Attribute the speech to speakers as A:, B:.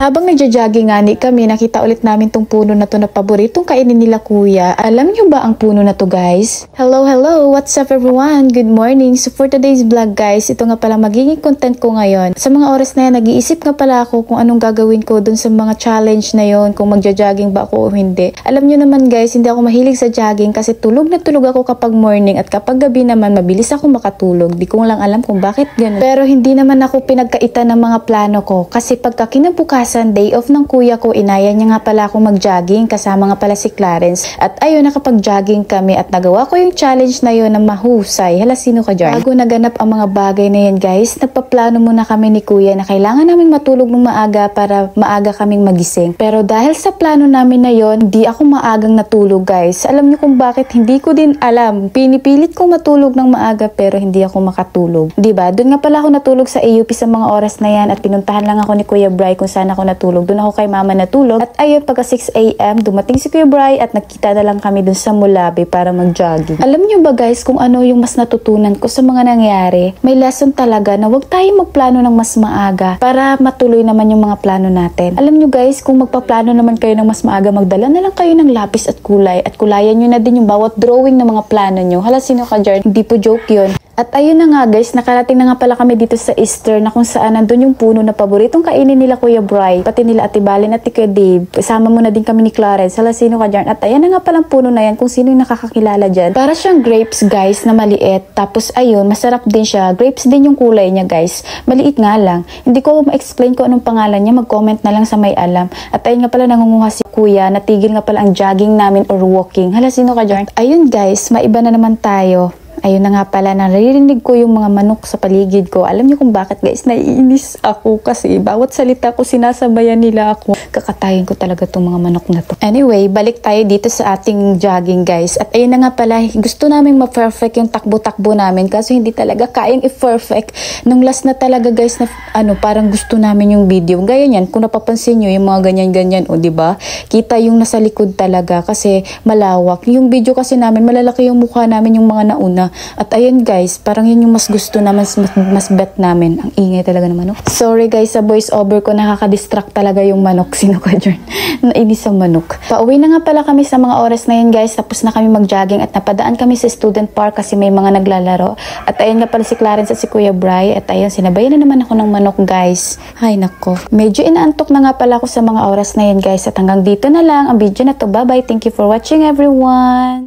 A: Habang nagja-jogging nga kami, nakita ulit namin tong puno na to na paboritong kainin nila kuya. Alam nyo ba ang puno na to guys? Hello, what's up everyone? Good morning. So for today's vlog guys, ito nga pala magiging content ko ngayon. Sa mga oras na yan, nag-iisip nga pala ako kung anong gagawin ko dun sa mga challenge na yon, kung magja-jogging ba ako o hindi. Alam nyo naman guys, hindi ako mahilig sa jogging kasi tulog na tulog ako kapag morning at kapag gabi naman mabilis ako makatulog. Di ko lang alam kung bakit ganun. Pero hindi naman ako pinagkaitan ng mga plano ko kasi pagka kinabukasan day off ng kuya ko, inaya niya nga pala ako mag-jogging kasama nga pala si Clarence. At ayun, nakapag-jogging kami at nagawa ko yung challenge na yun na mahusay. Hala, sino ka dyan? Bago naganap ang mga bagay na yan guys, nagpaplano muna kami ni kuya na kailangan naming matulog ng maaga para maaga kaming magising. Pero dahil sa plano namin na yon, di ako maagang natulog guys. Alam niyo kung bakit? Hindi ko din alam. Pinipilit kong matulog ng maaga pero hindi ako makatulog. Diba? Doon nga pala ako natulog sa AUP sa mga oras na yan at pinuntahan lang ako ni Kuya Bry kung saan ako natulog. Doon ako kay mama natulog. At ayun, pagka 6 AM, dumating si Kuya Bry at nagkita na lang kami doon sa Mulabi para mag-jogging. Alam nyo ba guys kung ano yung mas natutunan ko sa mga nangyari? May lesson talaga na huwag tayo magplano ng mas maaga para matuloy naman yung mga plano natin. Alam nyo guys, kung magpaplano naman kayo ng mas maaga, magdala na lang kayo ng lapis at kulay at kulayan nyo na din yung bawat drawing ng mga plano nyo. Hala, sino ka dyan? Hindi po joke yun. At ayun na nga guys, nakarating na nga pala kami dito sa Easter na kung saan nandun yung puno na paboritong kainin nila Kuya Bry, pati nila Ate Balin at Kuya Dave. Kasama mo na din kami ni Clarence. Hala, sino ka dyan? At ayan na nga palang puno na yan kung sino yung nakakakilala dyan. Para siyang grapes guys na maliit. Tapos ayun, masarap din siya. Grapes din yung kulay niya guys. Maliit nga lang. Hindi ko ma-explain kung anong pangalan niya. Mag-comment na lang sa may alam. At ayun nga pala nangunguha si Kuya. Natigil nga pala ang jogging namin or walking. Hala, sino ka dyan? Ayun guys, maiba na naman tayo. Ayun na nga pala, naririnig ko yung mga manok sa paligid ko. Alam niyo kung bakit guys, naiinis ako kasi bawat salita ko sinasabayan nila ako. Kakatayin ko talaga tong mga manok na to. Anyway, balik tayo dito sa ating jogging guys. At ayun na nga pala, gusto namin ma-perfect yung takbo-takbo namin kasi hindi talaga kayang i-perfect. Nung last na talaga guys na parang gusto namin yung video. Gaya niyan, kung napapansin niyo yung mga ganyan-ganyan, o diba? Kita yung nasa likod talaga kasi malawak. Yung video kasi namin, malalaki yung mukha namin yung mga nauna. At ayun guys, parang yun yung mas gusto naman, mas bet namin. Ang ingay talaga ng manok. Sorry guys, sa voice over ko nakaka-distract talaga yung manok. Sino ka dyan? Nainis sa manok. Pauwi na nga pala kami sa mga oras na yun guys. Tapos na kami mag-jogging at napadaan kami sa student park kasi may mga naglalaro. At ayun nga pala si Clarence at si Kuya Bry. At ayun, sinabayan na naman ako ng manok guys. Ay nako. Medyo inaantok na nga pala ako sa mga oras na yun guys. At hanggang dito na lang ang video na to. Bye bye. Thank you for watching everyone.